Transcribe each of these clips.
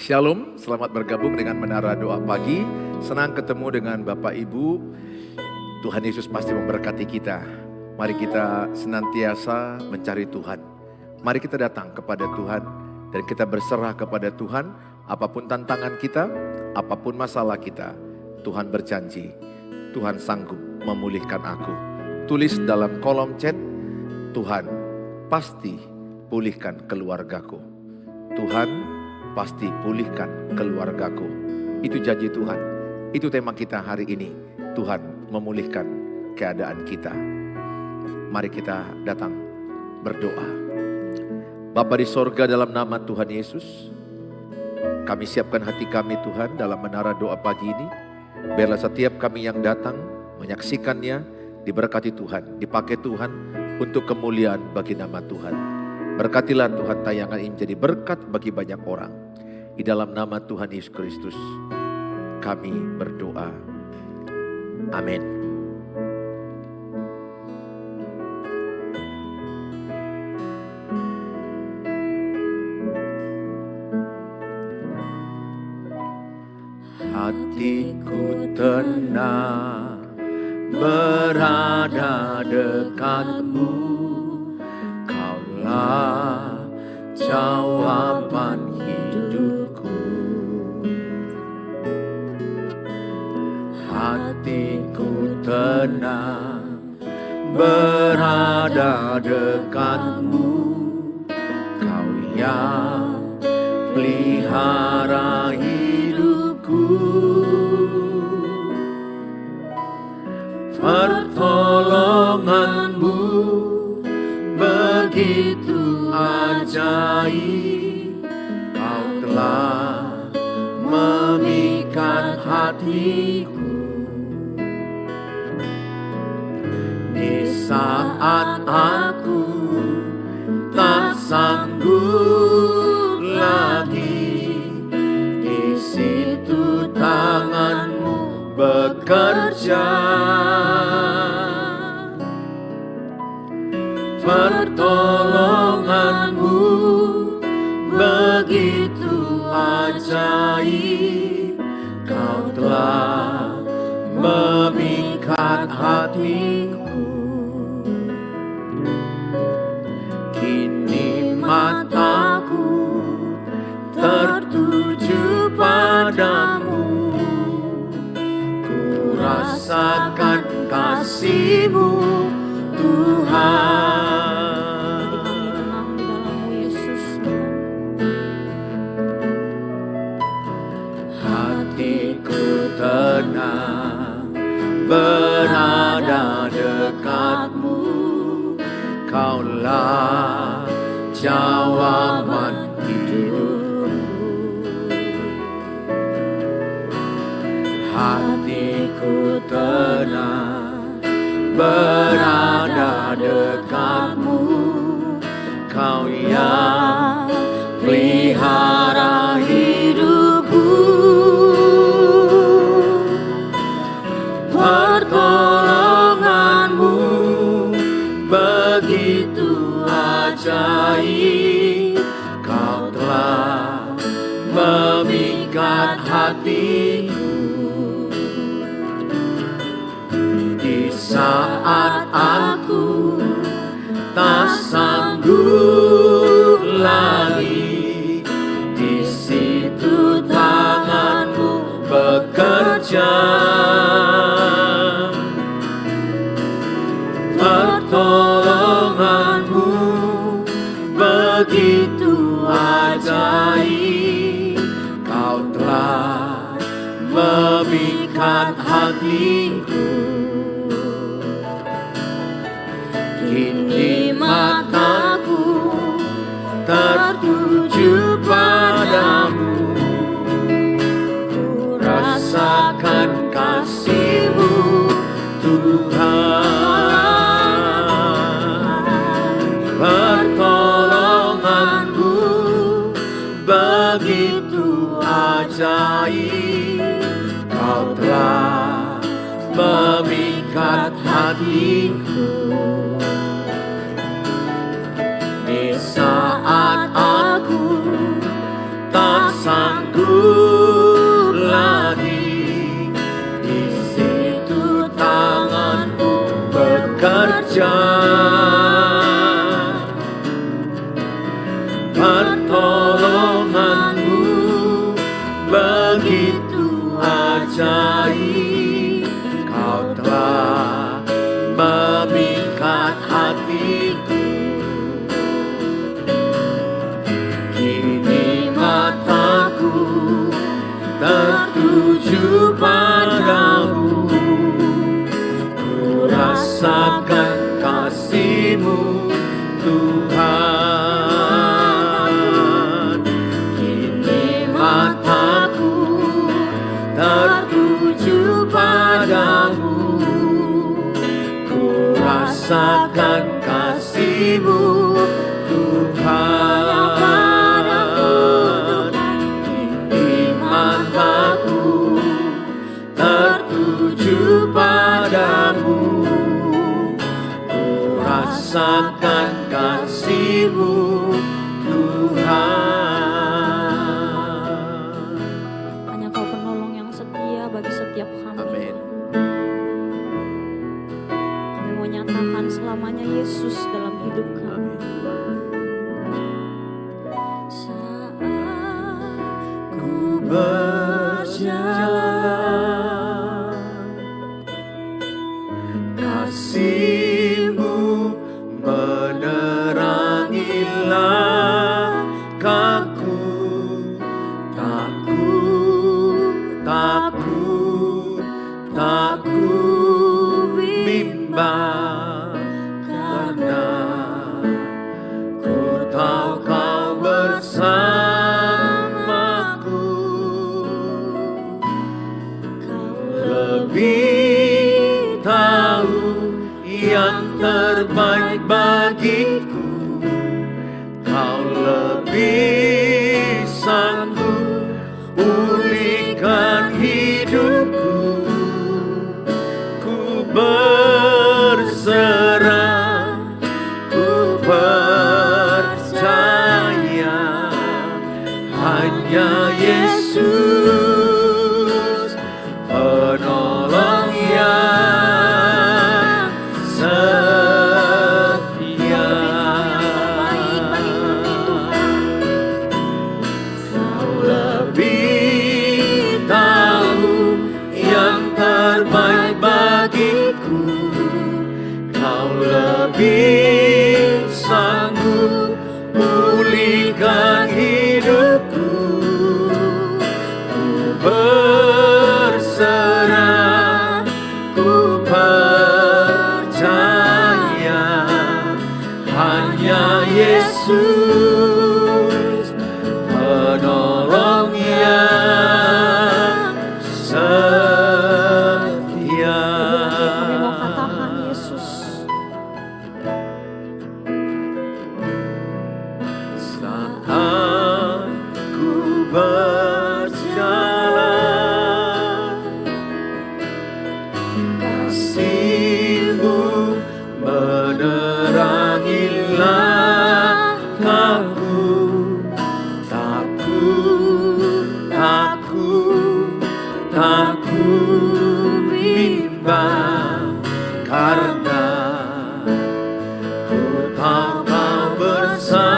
Shalom, selamat bergabung dengan Menara Doa Pagi. Senang ketemu dengan Bapak Ibu. Tuhan Yesus pasti memberkati kita. Mari kita senantiasa mencari Tuhan. Mari kita datang kepada Tuhan dan kita berserah kepada Tuhan. Apapun tantangan kita, apapun masalah kita, Tuhan berjanji, Tuhan sanggup memulihkan aku. Tulis dalam kolom chat, Tuhan pasti pulihkan keluargaku. Tuhan pasti pulihkan keluargaku. Itu janji Tuhan. Itu tema kita hari ini. Tuhan memulihkan keadaan kita. Mari kita datang berdoa. Bapa di sorga, dalam nama Tuhan Yesus, kami siapkan hati kami Tuhan dalam menara doa pagi ini. Biarlah setiap kami yang datang menyaksikannya diberkati Tuhan, dipakai Tuhan untuk kemuliaan bagi nama Tuhan. Berkatilah Tuhan tayangan ini menjadi berkat bagi banyak orang. Di dalam nama Tuhan Yesus Kristus kami berdoa. Amin. Hatiku tenang berada dekatmu. Jawaban hidupku, hatiku tenang berada dekatmu. Kau yang pelihara hidupku, pertolonganmu begitu ajaib. Kau telah memikat hatiku di saat aku tak sanggup lagi. Di situ tanganmu bekerja, pertolonganmu begitu ajaib. Kau telah memikat hatiku. Kini mataku tertuju padamu. Ku rasakan kasih-Mu Tuhan. Tenang berada dekatmu. Kaulah jawaban hidupku. Hatiku tenang berada dekatmu. Kau yang pelihara hidupku, pertolonganmu begitu ajaib. Kau telah memikat hatiku di saat aku tak sanggup lagi. Di situ tanganmu bekerja, pertolonganmu begitu ajaib. Kau telah memikat hatiku. Kini mataku tertuju padamu. Ku rasakan kasih-Mu Tuhan. Pertolonganmu begitu ajaib. Kau telah memikat hatiku. Di saat aku tak sanggup pertolonganmu begitu ajaib. Kau telah memikat hatiku. Kini mataku tertuju padamu. Ku rasakan kasih-Mu Tuhan. Kini mataku tertuju padamu. Ku rasakan kasih-Mu Tuhan. Kini mataku tertuju padamu. Ku rasakan kasih-Mu Tuhan. Hanya Kau penolong yang setia bagi setiap kami. Amin. Kami mau nyatakan selamanya Yesus dalam hidup kami. Saat ku berjalan, kasih-Mu menerangi langkahku. Tak ku bimbang, karena ku tahu Kau bersamaku. Kau Lebih tahu yang terbaik bagiku. Kau lebih sanggup pulihkan hidupku. Ku berserah, ku percaya hanya Yesus penolong yang setia. Kau lebih tahu yang terbaik bagiku. Kau lebih sanggup pulihkan hidupku. Ku berserah, ku percaya hanya Yesus penolong yang setia. kami mau katakan Yesus. Saat ku berjalan, kasih-Mu menerangi langkahku. Tak ku bimbang, karena ku tahu Kau bersamaku.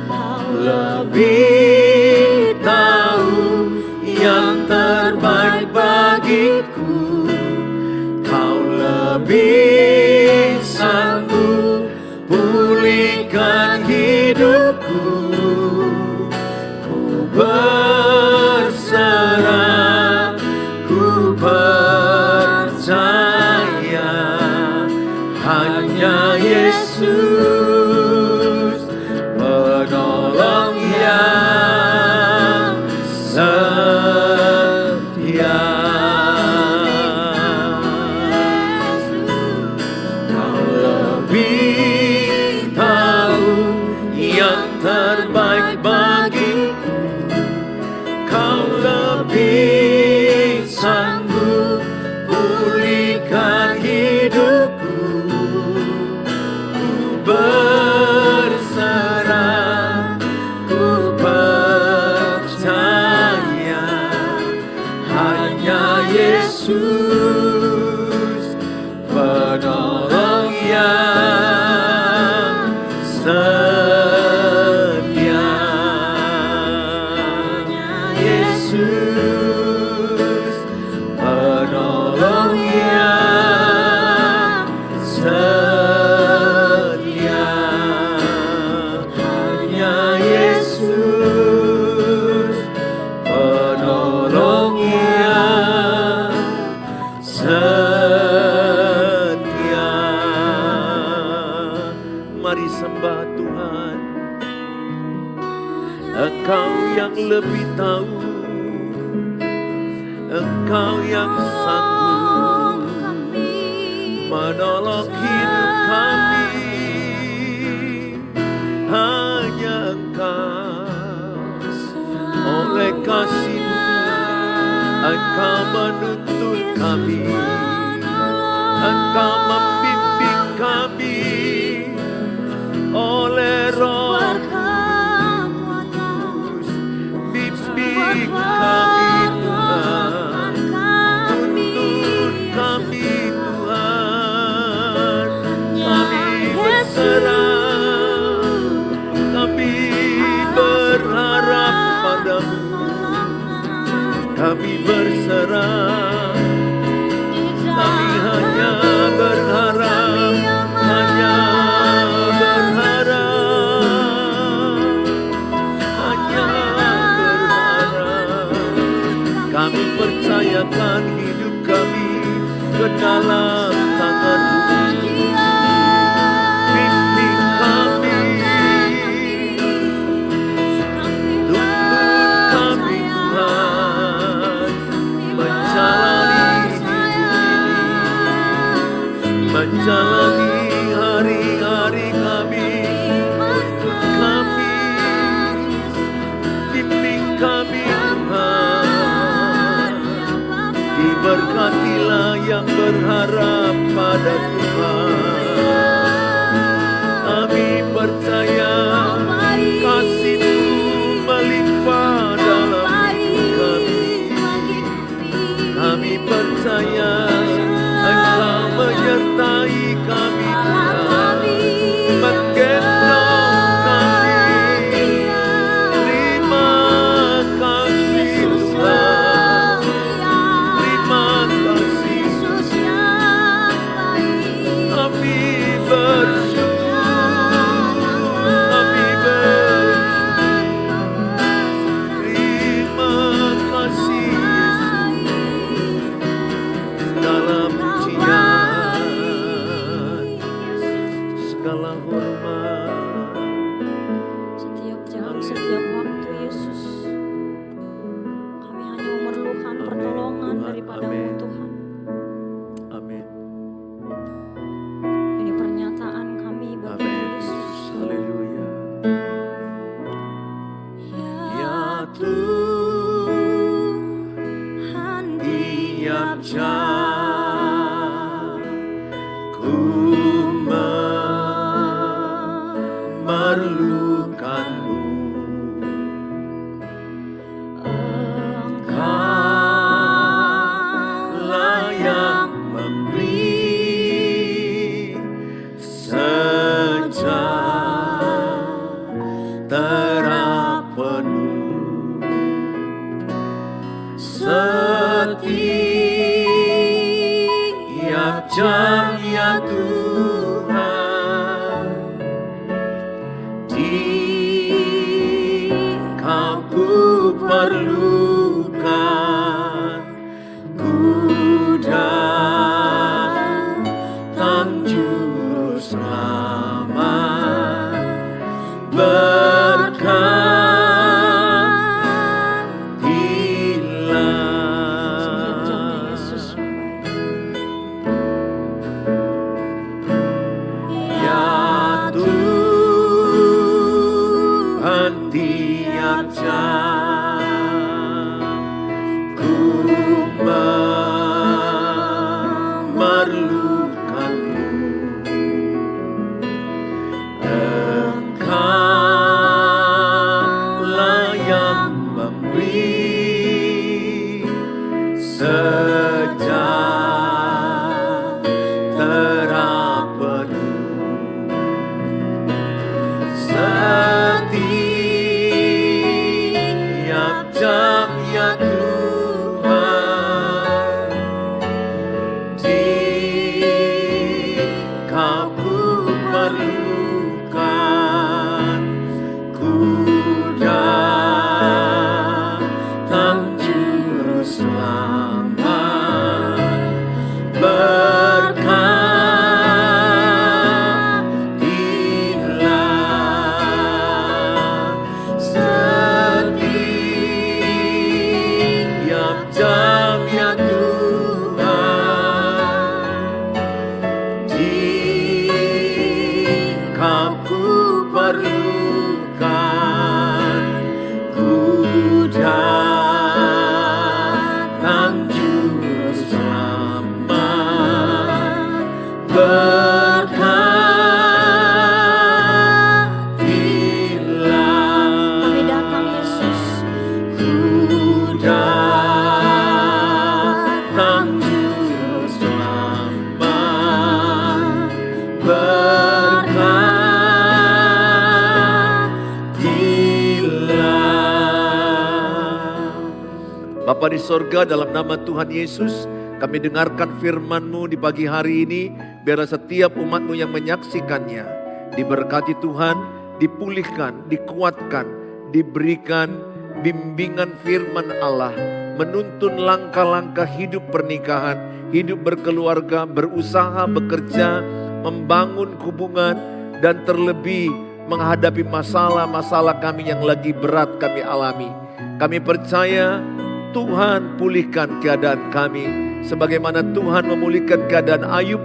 Kau lebih tahu yang terbaik bagiku. Kau lebih sanggup pulihkan hidupku. Ku berserah, ku percaya hanya Yesus penolong yang setia. Kau lebih tahu mari sembah Tuhan. Engkau yang lebih tahu, Engkau yang sanggup menolong hidup kami. Hanya Engkau, oleh kasih-Mu Engkau menuntun kami, Engkau membimbing kami oleh Roh Kudus. Bimbing kami Tuhan, tuntun kami Tuhan. Kami berserah, kami berharap padamu. Kami berserah, kami hanya berharap, hanya berharap, hanya berharap. Kami percayakan hidup kami ke dalam tangan-Mu. Bimbing kami, tuntun kami Tuhan, menjalani hari-hari kami untuk kami. Bimbing kami Tuhan, diberkatilah yang berharap pada Tuhan. Kami percaya kasih-Mu melimpah dalam hidup kami. Kami percaya Engkau menyertai kami Tuhan, menggendong kami. Terima kasih Tuhan, terima kasih. Kami bersyukur, kami terima kasih Yesus. Segala pujian, segala hormat. Setiap jam, setiap waktu Yesus, kami hanya memerlukan Amin. pertolongan Tuhan, daripada-Mu amin. Tuhan. Amin. Ini pernyataan kami bagi Amin. Yesus. Haleluya. Ya Tuhan, tiap jam ku memerlukan-Mu. Engkaulah yang memberi sejahtera penuh. Setiap jam ya Tuhan, Kau ku perlukan. Ku datang juru selamat, berkatilah. Yesus yang baik. Ya Tuhan, tiap jam ku memerlukan-Mu. Engkaulah yang memberi sejahtera penuh. Setiap jam ya Tuhan, Kau ku perlukan. Ku datang juru selamat, berkatilah. perlukan, ku datang juru selamat, berkatilah. Kami datang Yesus. Ku datang juru selamat, berkatilah. Bapa di sorga, dalam nama Tuhan Yesus, kami dengarkan firman-Mu di pagi hari ini. Biarlah setiap umat-Mu yang menyaksikannya diberkati Tuhan, dipulihkan, dikuatkan, diberikan bimbingan firman Allah, menuntun langkah-langkah hidup pernikahan, hidup berkeluarga, berusaha, bekerja, membangun hubungan, dan terlebih menghadapi masalah-masalah kami yang lagi berat kami alami. Kami percaya Tuhan pulihkan keadaan kami, sebagaimana Tuhan memulihkan keadaan Ayub,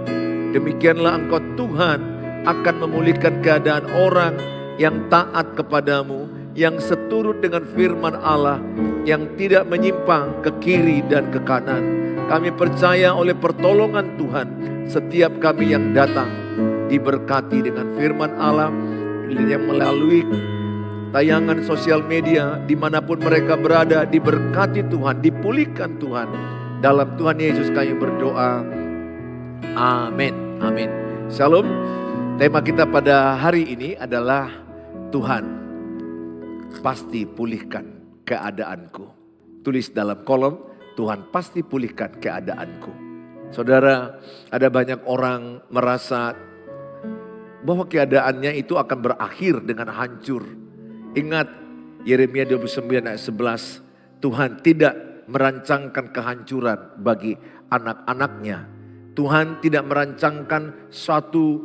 demikianlah Engkau Tuhan akan memulihkan keadaan orang yang taat kepadamu, yang seturut dengan firman Allah, yang tidak menyimpang ke kiri dan ke kanan. Kami percaya oleh pertolongan Tuhan, setiap kami yang datang diberkati dengan firman Allah yang melalui tayangan sosial media, dimanapun mereka berada, diberkati Tuhan, dipulihkan Tuhan. Dalam Tuhan Yesus kami berdoa. Amin. Amin. Shalom. Tema kita pada hari ini adalah Tuhan pasti pulihkan keadaanku. Tulis dalam kolom, Tuhan pasti pulihkan keadaanku. Saudara, ada banyak orang merasa bahwa keadaannya itu akan berakhir dengan hancur. Ingat Yeremia 29 ayat 11, Tuhan tidak merancangkan kehancuran bagi anak-anaknya. Tuhan tidak merancangkan suatu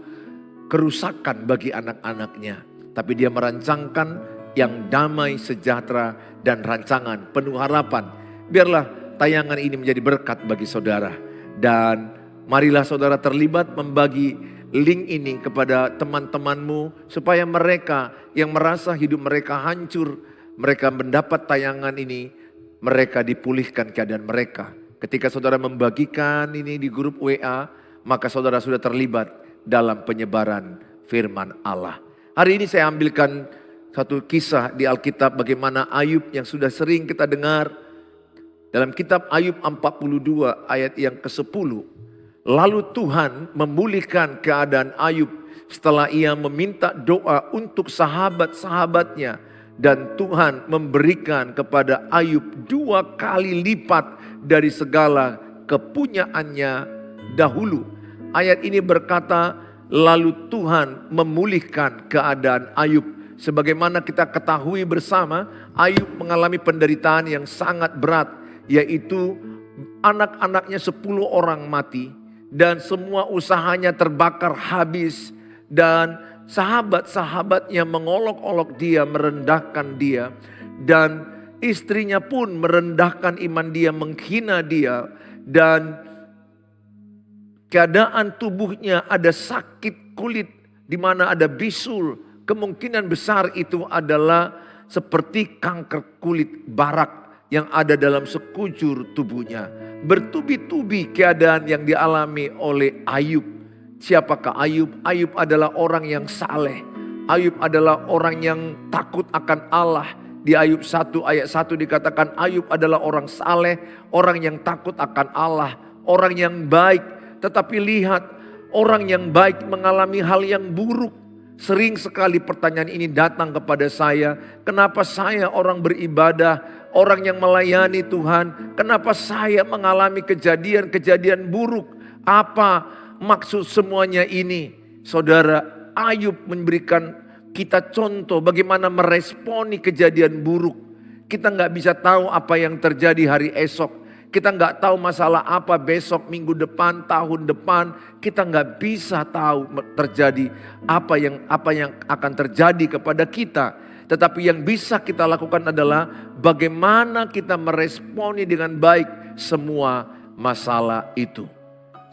kerusakan bagi anak-anaknya. Tapi Dia merancangkan yang damai, sejahtera, dan rancangan penuh harapan. Biarlah tayangan ini menjadi berkat bagi saudara. Dan marilah saudara terlibat membagi link ini kepada teman-temanmu, supaya mereka yang merasa hidup mereka hancur, mereka mendapat tayangan ini, mereka dipulihkan keadaan mereka. Ketika saudara membagikan ini di grup WA, maka saudara sudah terlibat dalam penyebaran firman Allah. Hari ini saya ambilkan satu kisah di Alkitab bagaimana Ayub yang sudah sering kita dengar. Dalam kitab Ayub 42 ayat yang ke-10. Lalu Tuhan memulihkan keadaan Ayub setelah ia meminta doa untuk sahabat-sahabatnya. Dan Tuhan memberikan kepada Ayub 2 kali lipat dari segala kepunyaannya dahulu. Ayat ini berkata, lalu Tuhan memulihkan keadaan Ayub. Sebagaimana kita ketahui bersama, Ayub mengalami penderitaan yang sangat berat. Yaitu anak-anaknya 10 orang mati. Dan semua usahanya terbakar habis. Dan sahabat-sahabatnya mengolok-olok dia, merendahkan dia. Dan istrinya pun merendahkan iman dia, menghina dia. Dan keadaan tubuhnya ada sakit kulit, di mana ada bisul. Kemungkinan besar itu adalah seperti kanker kulit barak yang ada dalam sekujur tubuhnya. Bertubi-tubi keadaan yang dialami oleh Ayub. Siapakah Ayub? Ayub adalah orang yang saleh. Ayub adalah orang yang takut akan Allah. Di Ayub 1 ayat 1 dikatakan Ayub adalah orang saleh, orang yang takut akan Allah, orang yang baik. Tetapi lihat, orang yang baik mengalami hal yang buruk. Sering sekali pertanyaan ini datang kepada saya. Kenapa saya orang beribadah, orang yang melayani Tuhan, kenapa saya mengalami kejadian-kejadian buruk? Apa maksud semuanya ini? Saudara, Ayub memberikan kita contoh bagaimana meresponi kejadian buruk. Kita nggak bisa tahu apa yang terjadi hari esok. Kita nggak tahu masalah apa besok, minggu depan, tahun depan. Kita nggak bisa tahu terjadi apa yang akan terjadi kepada kita. Tetapi yang bisa kita lakukan adalah bagaimana kita meresponi dengan baik semua masalah itu.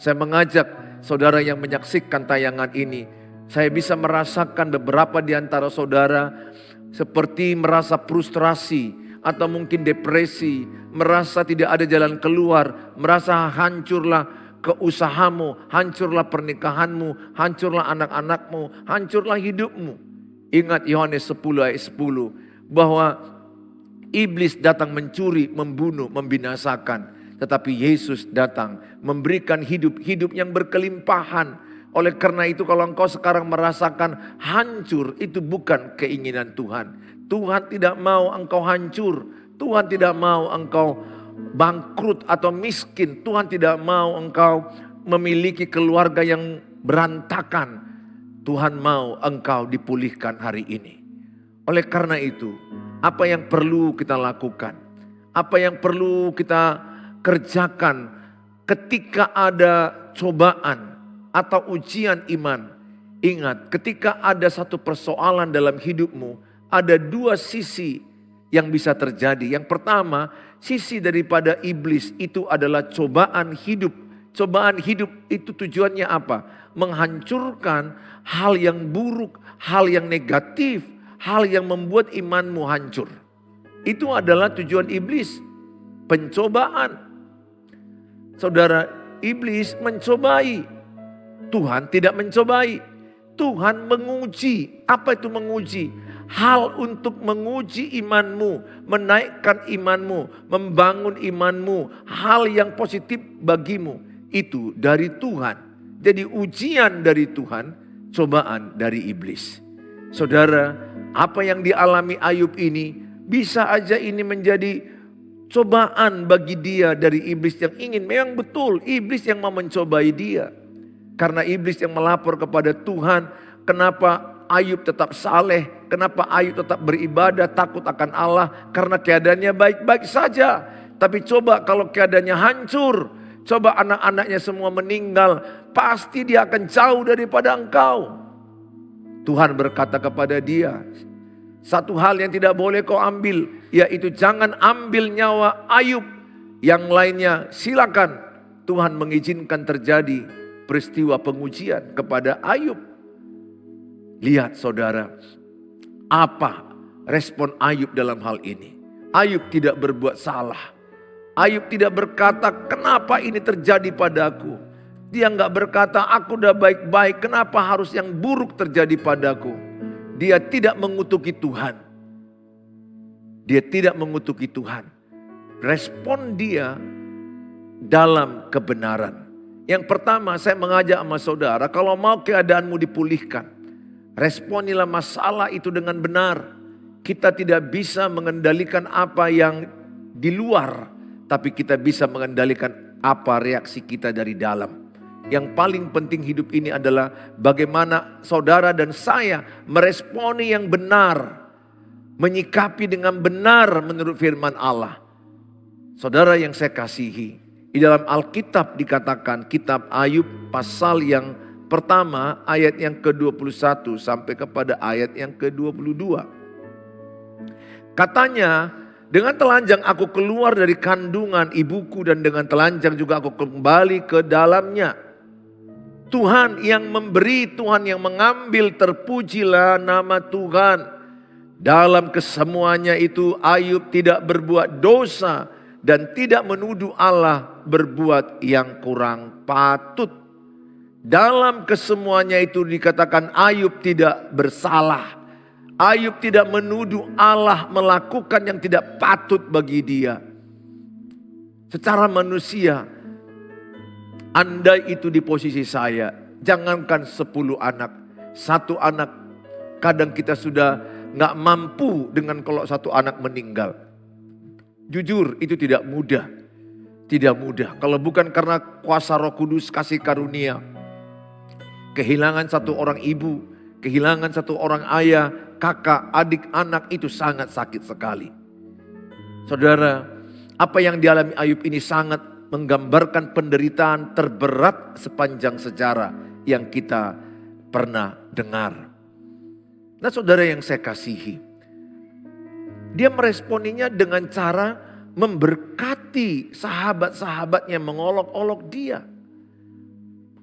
Saya mengajak saudara yang menyaksikan tayangan ini, Saya bisa merasakan beberapa di antara saudara seperti merasa frustrasi atau mungkin depresi, merasa tidak ada jalan keluar, merasa hancurlah keusahamu, hancurlah pernikahanmu, hancurlah anak-anakmu, hancurlah hidupmu. Ingat Yohanes 10 ayat 10 bahwa iblis datang mencuri, membunuh, membinasakan. Tetapi Yesus datang memberikan hidup yang berkelimpahan. Oleh karena itu kalau engkau sekarang merasakan hancur, itu bukan keinginan Tuhan. Tuhan tidak mau engkau hancur. Tuhan tidak mau engkau bangkrut atau miskin. Tuhan tidak mau engkau memiliki keluarga yang berantakan. Tuhan mau engkau dipulihkan hari ini. Oleh karena itu, apa yang perlu kita lakukan? Apa yang perlu kita kerjakan ketika ada cobaan atau ujian iman? Ingat, ketika ada satu persoalan dalam hidupmu, ada dua sisi yang bisa terjadi. Yang pertama, sisi daripada iblis itu adalah cobaan hidup. Cobaan hidup itu tujuannya apa? Menghancurkan hal yang buruk, hal yang negatif, hal yang membuat imanmu hancur. Itu adalah tujuan iblis. Pencobaan. Saudara, iblis mencobai. Tuhan tidak mencobai. Tuhan menguji. Apa itu menguji? Hal untuk menguji imanmu, menaikkan imanmu, membangun imanmu. Hal yang positif bagimu. Itu dari Tuhan. Jadi ujian dari Tuhan, cobaan dari iblis. Saudara, apa yang dialami Ayub ini, bisa aja ini menjadi cobaan bagi dia dari iblis yang ingin. Memang betul, iblis yang mau mencobai dia. Karena iblis yang melapor kepada Tuhan, kenapa Ayub tetap saleh, kenapa Ayub tetap beribadah, takut akan Allah, karena keadaannya baik-baik saja. Tapi coba kalau keadaannya hancur, coba anak-anaknya semua meninggal, pasti dia akan jauh daripada engkau. Tuhan berkata kepada dia, satu hal yang tidak boleh kau ambil, yaitu jangan ambil nyawa Ayub. Yang lainnya silakan. Tuhan mengizinkan terjadi peristiwa pengujian kepada Ayub. Lihat saudara, apa respon Ayub dalam hal ini? Ayub tidak berbuat salah. Ayub tidak berkata, kenapa ini terjadi padaku? Dia enggak berkata, aku udah baik-baik, kenapa harus yang buruk terjadi padaku? Dia tidak mengutuki Tuhan. Dia tidak mengutuki Tuhan. Respon dia dalam kebenaran. Yang pertama, saya mengajak sama saudara, kalau mau keadaanmu dipulihkan, responilah masalah itu dengan benar. Kita tidak bisa mengendalikan apa yang di luar, tapi kita bisa mengendalikan apa reaksi kita dari dalam. Yang paling penting hidup ini adalah bagaimana saudara dan saya meresponi yang benar, menyikapi dengan benar menurut firman Allah. Saudara yang saya kasihi, di dalam Alkitab dikatakan kitab Ayub pasal yang pertama ayat yang ke-21 sampai kepada ayat yang ke-22. Katanya, dengan telanjang aku keluar dari kandungan ibuku dan dengan telanjang juga aku kembali ke dalamnya. Tuhan yang memberi, Tuhan yang mengambil, terpujilah nama Tuhan. Dalam kesemuanya itu Ayub tidak berbuat dosa dan tidak menuduh Allah berbuat yang kurang patut. Dalam kesemuanya itu dikatakan Ayub tidak bersalah. Ayub tidak menuduh Allah melakukan yang tidak patut bagi dia. Secara manusia, andai itu di posisi saya, jangankan 10 anak, 1 anak, kadang kita sudah gak mampu dengan kalau 1 anak meninggal. Jujur itu tidak mudah. Tidak mudah. Kalau bukan karena kuasa Roh Kudus kasih karunia. Kehilangan 1 orang ibu, kehilangan 1 orang ayah, kakak, adik, anak itu sangat sakit sekali. Saudara, apa yang dialami Ayub ini sangat menggambarkan penderitaan terberat sepanjang sejarah yang kita pernah dengar. Nah saudara yang saya kasihi, dia meresponinya dengan cara memberkati sahabat-sahabatnya, mengolok-olok dia.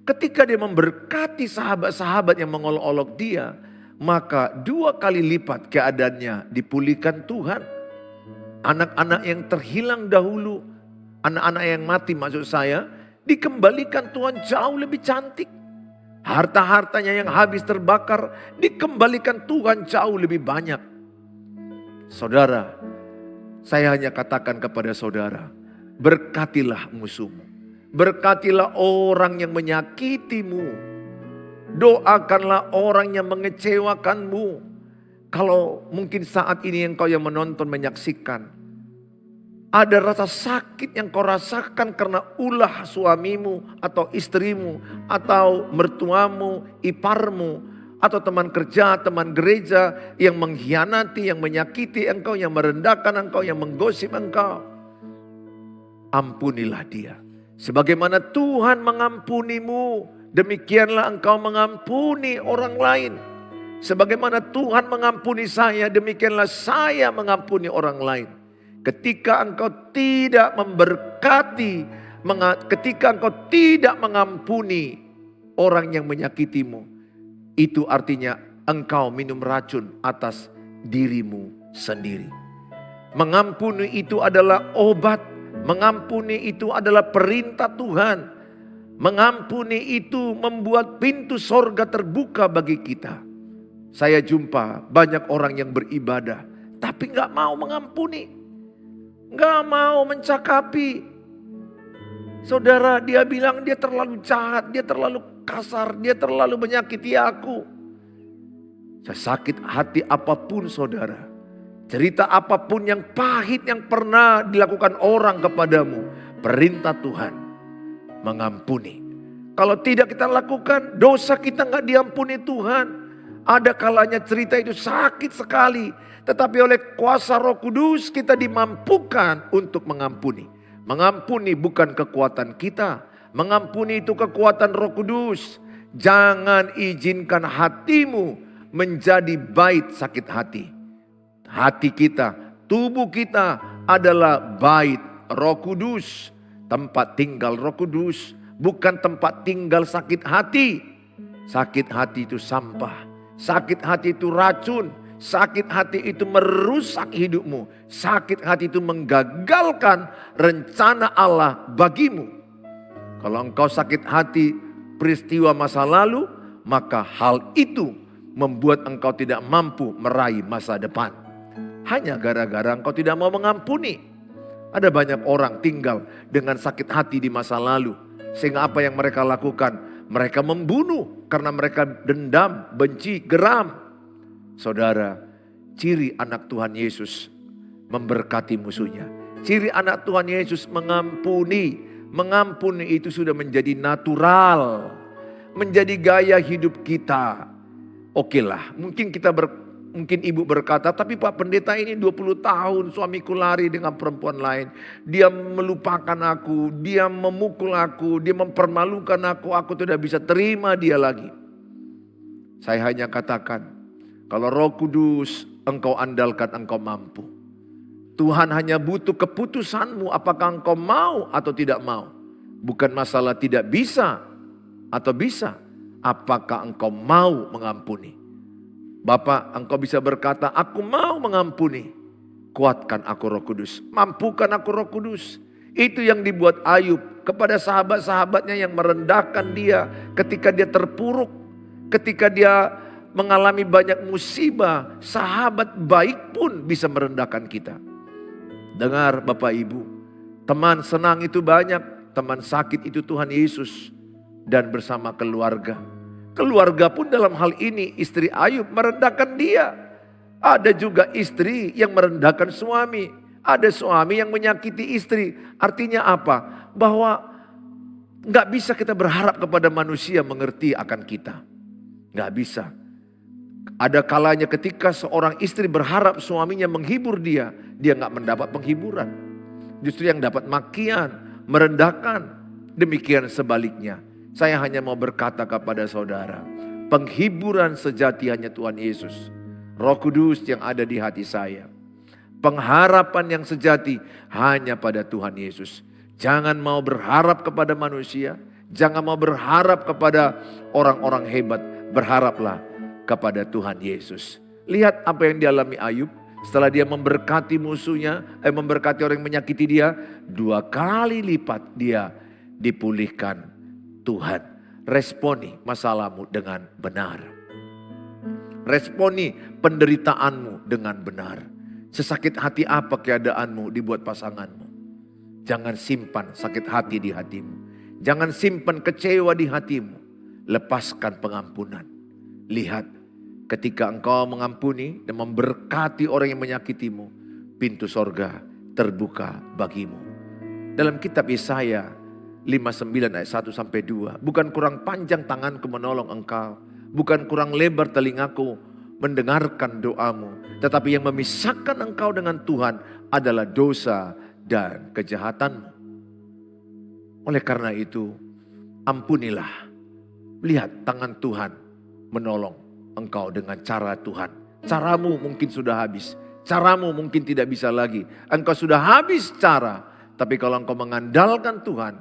Ketika dia memberkati sahabat-sahabat yang mengolok-olok dia, maka 2 kali lipat keadaannya dipulihkan Tuhan. Anak-anak yang terhilang dahulu, anak-anak yang mati maksud saya, dikembalikan Tuhan jauh lebih cantik. Harta-hartanya yang habis terbakar, dikembalikan Tuhan jauh lebih banyak. Saudara, saya hanya katakan kepada saudara, berkatilah musuhmu. Berkatilah orang yang menyakitimu. Doakanlah orang yang mengecewakanmu. Kalau mungkin saat ini engkau yang menonton, menyaksikan, ada rasa sakit yang kau rasakan karena ulah suamimu atau istrimu atau mertuamu, iparmu, atau teman kerja, teman gereja yang mengkhianati, yang menyakiti engkau, yang merendahkan engkau, yang menggosip engkau. Ampunilah dia. Sebagaimana Tuhan mengampunimu, demikianlah engkau mengampuni orang lain. Sebagaimana Tuhan mengampuni saya, demikianlah saya mengampuni orang lain. Ketika engkau tidak memberkati, ketika engkau tidak mengampuni orang yang menyakitimu, itu artinya engkau minum racun atas dirimu sendiri. Mengampuni itu adalah obat. Mengampuni itu adalah perintah Tuhan. Mengampuni itu membuat pintu sorga terbuka bagi kita. Saya jumpa banyak orang yang beribadah, tapi gak mau mengampuni. Gak mau mencakapi. Saudara, dia bilang dia terlalu jahat, dia terlalu kasar, dia terlalu menyakiti aku. Sesakit hati apapun saudara, cerita apapun yang pahit yang pernah dilakukan orang kepadamu, perintah Tuhan mengampuni. Kalau tidak kita lakukan, dosa kita gak diampuni Tuhan. Ada kalanya cerita itu sakit sekali, tetapi oleh kuasa Roh Kudus kita dimampukan untuk mengampuni. Mengampuni bukan kekuatan kita, mengampuni itu kekuatan Roh Kudus. Jangan izinkan hatimu menjadi bait sakit hati. Hati kita, tubuh kita adalah bait Roh Kudus. Tempat tinggal Roh Kudus, bukan tempat tinggal sakit hati. Sakit hati itu sampah. Sakit hati itu racun. Sakit hati itu merusak hidupmu. Sakit hati itu menggagalkan rencana Allah bagimu. Kalau engkau sakit hati peristiwa masa lalu, maka hal itu membuat engkau tidak mampu meraih masa depan. Hanya gara-gara engkau tidak mau mengampuni. Ada banyak orang tinggal dengan sakit hati di masa lalu. Sehingga apa yang mereka lakukan? Mereka membunuh karena mereka dendam, benci, geram. Saudara, ciri anak Tuhan Yesus memberkati musuhnya. Ciri anak Tuhan Yesus mengampuni. Mengampuni itu sudah menjadi natural. Menjadi gaya hidup kita. Oke lah, mungkin mungkin ibu berkata, tapi Pak Pendeta ini 20 tahun suamiku lari dengan perempuan lain. Dia melupakan aku, dia memukul aku, dia mempermalukan aku tidak bisa terima dia lagi. Saya hanya katakan, kalau Roh Kudus engkau andalkan, engkau mampu. Tuhan hanya butuh keputusanmu apakah engkau mau atau tidak mau. Bukan masalah tidak bisa atau bisa. Apakah engkau mau mengampuni. Bapak, engkau bisa berkata, aku mau mengampuni. Kuatkan aku Roh Kudus. Mampukan aku Roh Kudus. Itu yang dibuat Ayub kepada sahabat-sahabatnya yang merendahkan dia ketika dia terpuruk. Ketika dia mengalami banyak musibah, sahabat baik pun bisa merendahkan kita. Dengar Bapak Ibu, teman senang itu banyak, teman sakit itu Tuhan Yesus dan bersama keluarga. Keluarga pun dalam hal ini istri Ayub merendahkan dia. Ada juga istri yang merendahkan suami. Ada suami yang menyakiti istri. Artinya apa? Bahwa gak bisa kita berharap kepada manusia mengerti akan kita. Gak bisa. Ada kalanya ketika seorang istri berharap suaminya menghibur dia. Dia gak mendapat penghiburan. Justru yang dapat makian, merendahkan. Demikian sebaliknya. Saya hanya mau berkata kepada saudara, penghiburan sejati hanya Tuhan Yesus. Roh Kudus yang ada di hati saya. Pengharapan yang sejati hanya pada Tuhan Yesus. Jangan mau berharap kepada manusia. Jangan mau berharap kepada orang-orang hebat. Berharaplah kepada Tuhan Yesus. Lihat apa yang dialami Ayub. Setelah dia memberkati musuhnya, memberkati orang yang menyakiti dia, 2 kali lipat dia dipulihkan Tuhan. Responi masalahmu dengan benar. Responi penderitaanmu dengan benar. Sesakit hati apa keadaanmu dibuat pasanganmu. Jangan simpan sakit hati di hatimu. Jangan simpan kecewa di hatimu. Lepaskan pengampunan. Lihat, ketika engkau mengampuni dan memberkati orang yang menyakitimu, pintu sorga terbuka bagimu. Dalam kitab Yesaya 59 ayat 1-2. Bukan kurang panjang tanganku menolong engkau. Bukan kurang lebar telingaku mendengarkan doamu. Tetapi yang memisahkan engkau dengan Tuhan adalah dosa dan kejahatanmu. Oleh karena itu, ampunilah. Lihat tangan Tuhan menolong engkau dengan cara Tuhan. Caramu mungkin sudah habis. Caramu mungkin tidak bisa lagi. Engkau sudah habis cara. Tapi kalau engkau mengandalkan Tuhan,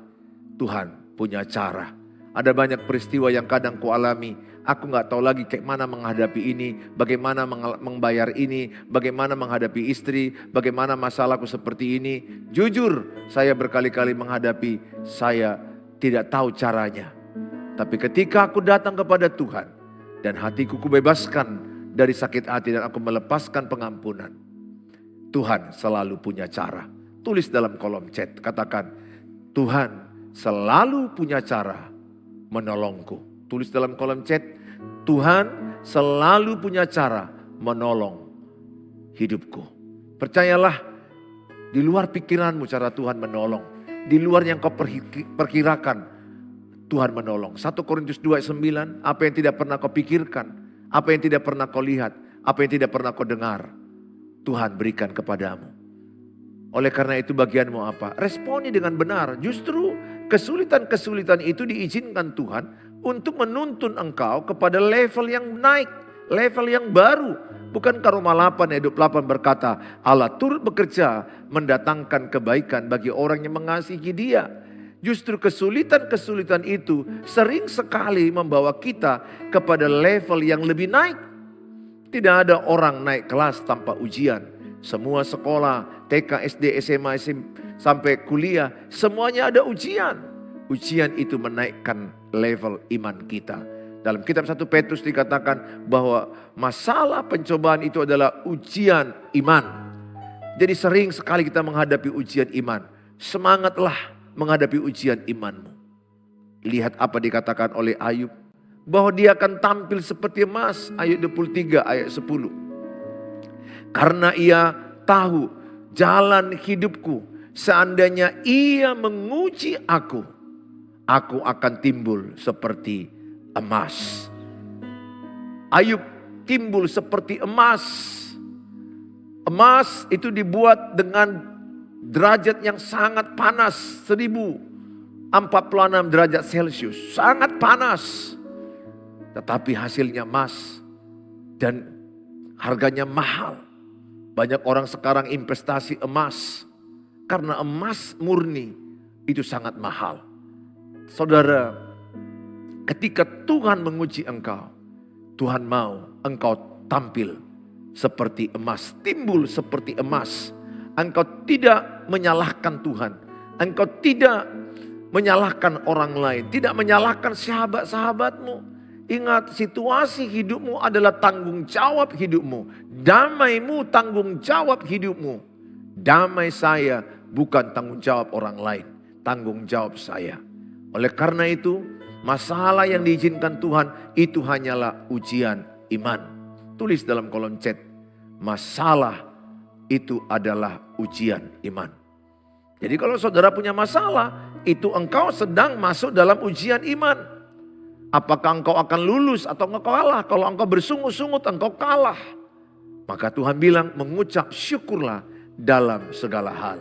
Tuhan punya cara. Ada banyak peristiwa yang kadang ku alami. Aku gak tahu lagi kayak mana menghadapi ini. Bagaimana membayar ini. Bagaimana menghadapi istri. Bagaimana masalahku seperti ini. Jujur saya berkali-kali menghadapi. Saya tidak tahu caranya. Tapi ketika aku datang kepada Tuhan. Dan hatiku kubebaskan dari sakit hati dan aku melepaskan pengampunan. Tuhan selalu punya cara. Tulis dalam kolom chat, katakan, Tuhan selalu punya cara menolongku. Tulis dalam kolom chat, Tuhan selalu punya cara menolong hidupku. Percayalah, di luar pikiranmu cara Tuhan menolong. Di luar yang kau perkirakan, Tuhan menolong. 1 Korintus 2 ayat 9, apa yang tidak pernah kau pikirkan, apa yang tidak pernah kau lihat, apa yang tidak pernah kau dengar, Tuhan berikan kepadamu. Oleh karena itu bagianmu apa? Responi dengan benar. Justru kesulitan-kesulitan itu diizinkan Tuhan untuk menuntun engkau kepada level yang naik, level yang baru. Bukankah Roma 8 ayat 28 berkata, Allah turut bekerja mendatangkan kebaikan bagi orang yang mengasihi Dia. Justru kesulitan-kesulitan itu sering sekali membawa kita kepada level yang lebih naik. Tidak ada orang naik kelas tanpa ujian. Semua sekolah, TK, SD, SMA, sampai kuliah, semuanya ada ujian. Ujian itu menaikkan level iman kita. Dalam kitab 1 Petrus dikatakan bahwa masalah pencobaan itu adalah ujian iman. Jadi sering sekali kita menghadapi ujian iman. Semangatlah menghadapi ujian imanmu. Lihat apa dikatakan oleh Ayub. Bahwa dia akan tampil seperti emas. Ayat 23 ayat 10. Karena ia tahu jalan hidupku. Seandainya ia menguji aku akan timbul seperti emas. Ayub timbul seperti emas. Emas itu dibuat dengan derajat yang sangat panas, 1046 derajat Celcius, sangat panas. Tetapi hasilnya emas dan harganya mahal. Banyak orang sekarang investasi emas karena emas murni itu sangat mahal. Saudara, ketika Tuhan menguji engkau, Tuhan mau engkau tampil seperti emas, timbul seperti emas. Engkau tidak menyalahkan Tuhan. Engkau tidak menyalahkan orang lain. Tidak menyalahkan sahabat-sahabatmu. Ingat, situasi hidupmu adalah tanggung jawab hidupmu. Damaimu tanggung jawab hidupmu. Damai saya bukan tanggung jawab orang lain. Tanggung jawab saya. Oleh karena itu, masalah yang diizinkan Tuhan itu hanyalah ujian iman. Tulis dalam kolom chat, masalah itu adalah ujian iman. Jadi kalau saudara punya masalah, itu engkau sedang masuk dalam ujian iman. Apakah engkau akan lulus atau engkau kalah? Kalau engkau bersungut-sungut, engkau kalah. Maka Tuhan bilang mengucap syukurlah dalam segala hal.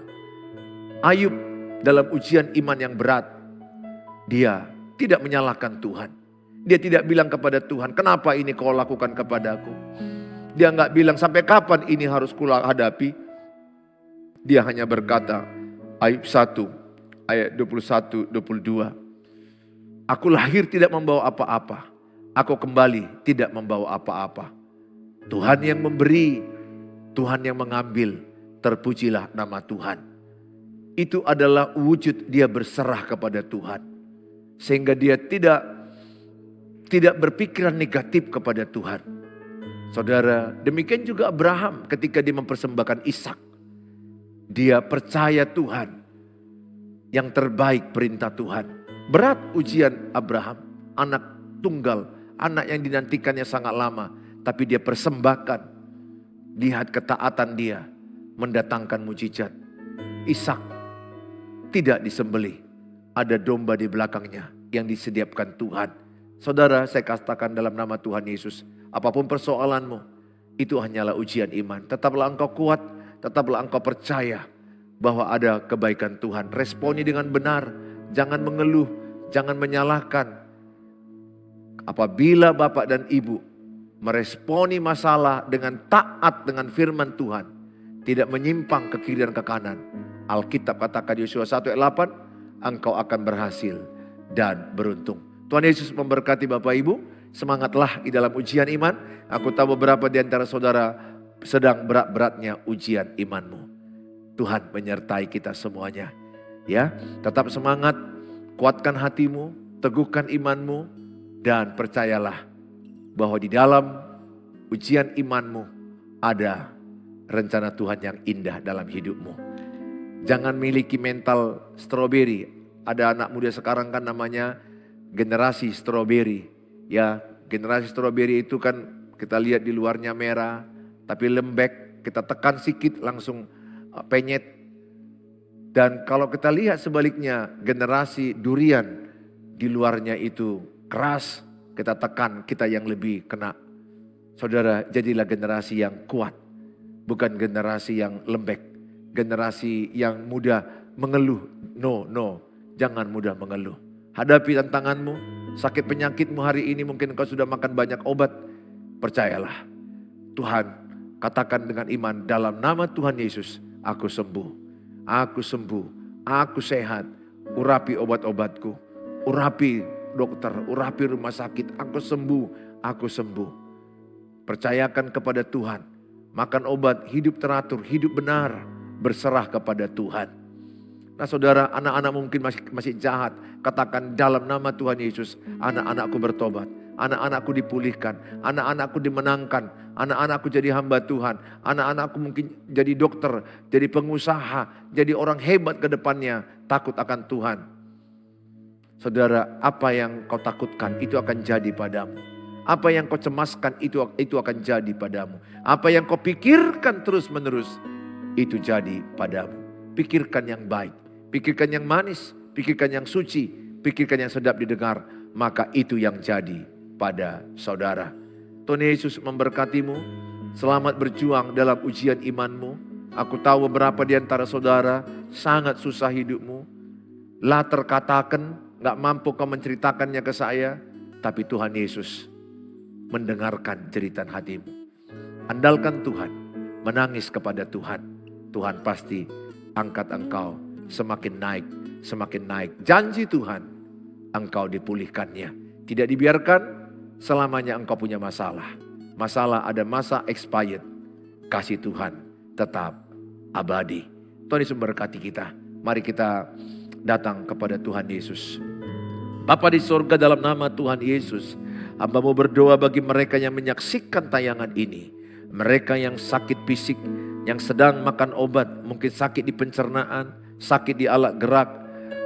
Ayub dalam ujian iman yang berat, dia tidak menyalahkan Tuhan. Dia tidak bilang kepada Tuhan, kenapa ini kau lakukan kepadaku? Dia enggak bilang sampai kapan ini harus kuhadapi. Dia hanya berkata, Ayub 1 ayat 21-22. Aku lahir tidak membawa apa-apa. Aku kembali tidak membawa apa-apa. Tuhan yang memberi, Tuhan yang mengambil. Terpujilah nama Tuhan. Itu adalah wujud dia berserah kepada Tuhan. Sehingga dia tidak berpikiran negatif kepada Tuhan. Saudara, demikian juga Abraham ketika dia mempersembahkan Ishak. Dia percaya Tuhan. Yang terbaik perintah Tuhan. Berat ujian Abraham. Anak tunggal. Anak yang dinantikannya sangat lama. Tapi dia persembahkan. Lihat ketaatan dia. Mendatangkan mujizat. Ishak tidak disembelih. Ada domba di belakangnya. Yang disediakan Tuhan. Saudara, saya katakan dalam nama Tuhan Yesus. Apapun persoalanmu. Itu hanyalah ujian iman. Tetaplah engkau kuat. Tetaplah engkau percaya. Bahwa ada kebaikan Tuhan. Responi dengan benar. Jangan mengeluh. Jangan menyalahkan. Apabila Bapak dan Ibu meresponi masalah dengan taat dengan firman Tuhan. Tidak menyimpang ke kiri dan ke kanan. Alkitab katakan Yosua 1 ayat 8. Engkau akan berhasil dan beruntung. Tuhan Yesus memberkati Bapak Ibu. Semangatlah di dalam ujian iman. Aku tahu beberapa di antara saudara sedang berat-beratnya ujian imanmu. Tuhan menyertai kita semuanya. Ya, tetap semangat, kuatkan hatimu, teguhkan imanmu, dan percayalah bahwa di dalam ujian imanmu ada rencana Tuhan yang indah dalam hidupmu. Jangan miliki mental stroberi. Ada anak muda sekarang kan namanya generasi stroberi. Ya, generasi stroberi itu kan kita lihat di luarnya merah, tapi lembek. Kita tekan sedikit langsung penyet. Dan kalau kita lihat sebaliknya generasi durian di luarnya itu keras, kita tekan kita yang lebih kena. Saudara, jadilah generasi yang kuat, bukan generasi yang lembek, generasi yang mudah mengeluh. No, jangan mudah mengeluh. Hadapi tantanganmu, sakit penyakitmu hari ini mungkin kau sudah makan banyak obat. Percayalah, Tuhan katakan dengan iman dalam nama Tuhan Yesus. Aku sembuh, aku sehat, urapi obat-obatku, urapi dokter, urapi rumah sakit, aku sembuh. Percayakan kepada Tuhan, makan obat, hidup teratur, hidup benar, berserah kepada Tuhan. Nah saudara, anak-anak mungkin masih jahat, katakan dalam nama Tuhan Yesus, anak-anakku bertobat. Anak-anakku dipulihkan, anak-anakku dimenangkan, anak-anakku jadi hamba Tuhan, anak-anakku mungkin jadi dokter, jadi pengusaha, jadi orang hebat ke depannya, takut akan Tuhan. Saudara, apa yang kau takutkan itu akan jadi padamu. Apa yang kau cemaskan itu akan jadi padamu. Apa yang kau pikirkan terus menerus itu jadi padamu. Pikirkan yang baik, pikirkan yang manis, pikirkan yang suci, pikirkan yang sedap didengar, maka itu yang jadi pada saudara. Tuhan Yesus memberkatimu. Selamat berjuang dalam ujian imanmu. Aku tahu beberapa di antara saudara sangat susah hidupmu. Lah terkatakan, gak mampu kau menceritakannya ke saya. Tapi Tuhan Yesus mendengarkan jeritan hatimu. Andalkan Tuhan, menangis kepada Tuhan. Tuhan pasti angkat engkau semakin naik. Janji Tuhan, engkau dipulihkannya. Tidak dibiarkan selamanya engkau punya masalah. Masalah ada masa expired. Kasih Tuhan tetap abadi. Tuhan Yesus memberkati kita. Mari kita datang kepada Tuhan Yesus. Bapa di surga, dalam nama Tuhan Yesus, hamba-Mu berdoa bagi mereka yang menyaksikan tayangan ini. Mereka yang sakit fisik, yang sedang makan obat, mungkin sakit di pencernaan, sakit di alat gerak,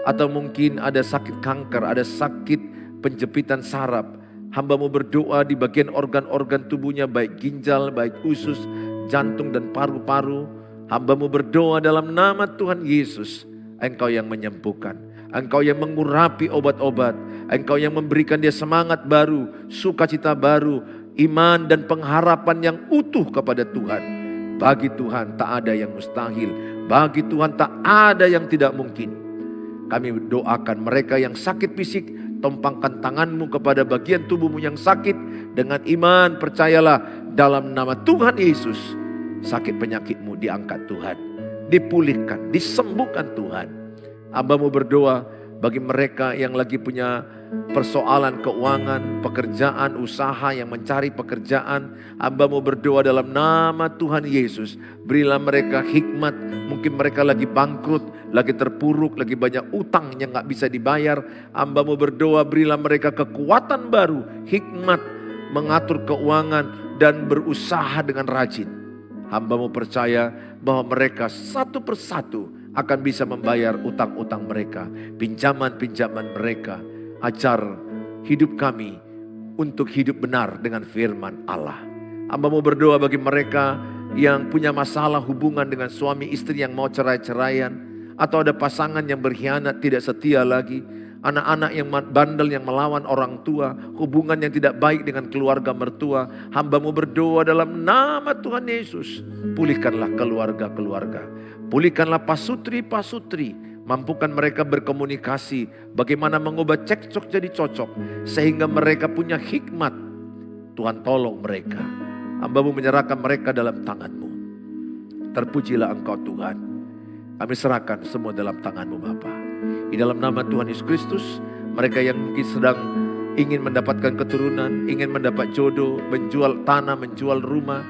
atau mungkin ada sakit kanker, ada sakit penjepitan saraf. Hamba-Mu berdoa di bagian organ-organ tubuhnya, baik ginjal, baik usus, jantung dan paru-paru. Hamba-Mu berdoa dalam nama Tuhan Yesus. Engkau yang menyembuhkan, Engkau yang mengurapi obat-obat, Engkau yang memberikan dia semangat baru, sukacita baru, iman dan pengharapan yang utuh kepada Tuhan. Bagi Tuhan tak ada yang mustahil, bagi Tuhan tak ada yang tidak mungkin. Kami doakan mereka yang sakit fisik, tumpangkan tangan-Mu kepada bagian tubuh-Mu yang sakit. Dengan iman percayalah dalam nama Tuhan Yesus, sakit penyakit-Mu diangkat Tuhan, dipulihkan, disembuhkan Tuhan. Hamba-Mu berdoa bagi mereka yang lagi punya persoalan keuangan, pekerjaan, usaha yang mencari pekerjaan. Hamba-Mu berdoa dalam nama Tuhan Yesus. Berilah mereka hikmat. Mungkin mereka lagi bangkrut, lagi terpuruk, lagi banyak utang yang gak bisa dibayar. Hamba-Mu berdoa berilah mereka kekuatan baru, hikmat mengatur keuangan dan berusaha dengan rajin. Hamba-Mu percaya bahwa mereka satu persatu akan bisa membayar utang-utang mereka, pinjaman-pinjaman mereka. Ajar hidup kami untuk hidup benar dengan firman Allah. Hamba-Mu berdoa bagi mereka yang punya masalah hubungan dengan suami istri yang mau cerai-ceraian, atau ada pasangan yang berkhianat tidak setia lagi, anak-anak yang bandel yang melawan orang tua, hubungan yang tidak baik dengan keluarga mertua. Hamba-Mu berdoa dalam nama Tuhan Yesus, pulihkanlah keluarga-keluarga, pulihkanlah pasutri-pasutri. Mampukan mereka berkomunikasi, bagaimana mengubah cekcok jadi cocok, sehingga mereka punya hikmat. Tuhan tolong mereka. Hamba-Mu menyerahkan mereka dalam tangan-Mu. Terpujilah Engkau Tuhan. Kami serahkan semua dalam tangan-Mu Bapa. Di dalam nama Tuhan Yesus Kristus, mereka yang mungkin sedang ingin mendapatkan keturunan, ingin mendapat jodoh, menjual tanah, menjual rumah,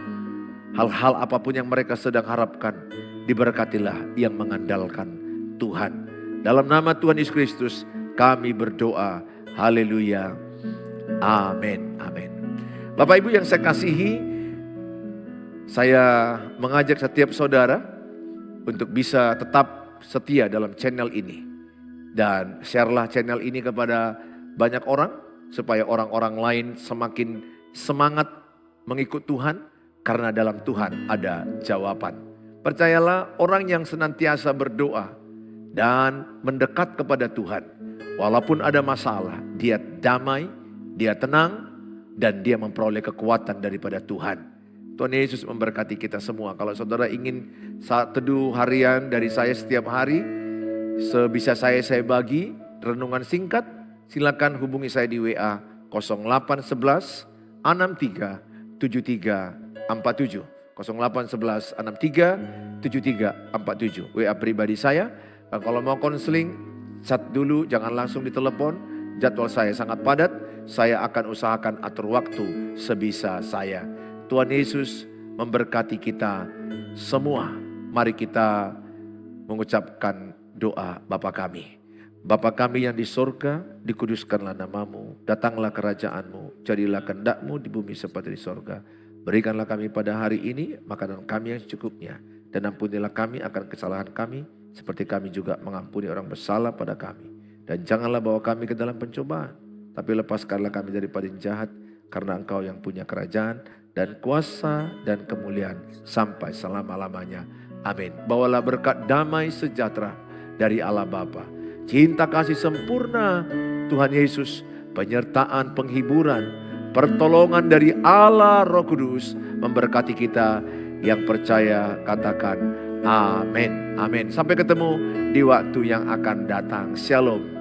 hal-hal apapun yang mereka sedang harapkan, diberkatilah yang mengandalkan Tuhan. Dalam nama Tuhan Yesus Kristus kami berdoa. Haleluya. Amin. Amin. Bapak Ibu yang saya kasihi, saya mengajak setiap saudara untuk bisa tetap setia dalam channel ini. Dan sharelah channel ini kepada banyak orang, supaya orang-orang lain semakin semangat mengikut Tuhan, karena dalam Tuhan ada jawaban. Percayalah, orang yang senantiasa berdoa dan mendekat kepada Tuhan, walaupun ada masalah, dia damai, dia tenang, dan dia memperoleh kekuatan daripada Tuhan. Tuhan Yesus memberkati kita semua. Kalau saudara ingin saat teduh harian dari saya setiap hari, sebisa saya bagi renungan singkat, silakan hubungi saya di WA 0811 63 73 47. 0811 63 73 47. WA pribadi saya. Dan kalau mau konseling, chat dulu, jangan langsung ditelepon. Jadwal saya sangat padat, saya akan usahakan atur waktu sebisa saya. Tuhan Yesus memberkati kita semua. Mari kita mengucapkan doa Bapa kami. Bapa kami yang di surga, dikuduskanlah namamu, datanglah kerajaanmu, jadilah kehendak-Mu di bumi seperti di surga. Berikanlah kami pada hari ini makanan kami yang secukupnya, dan ampunilah kami akan kesalahan kami, seperti kami juga mengampuni orang bersalah pada kami. Dan janganlah bawa kami ke dalam pencobaan, tapi lepaskanlah kami daripada yang jahat, karena Engkau yang punya kerajaan dan kuasa dan kemuliaan sampai selama-lamanya. Amin. Bawalah berkat damai sejahtera dari Allah Bapa, cinta kasih sempurna Tuhan Yesus, penyertaan penghiburan, pertolongan dari Allah Roh Kudus memberkati kita. Yang percaya katakan amin. Amin. Sampai ketemu di waktu yang akan datang. Shalom.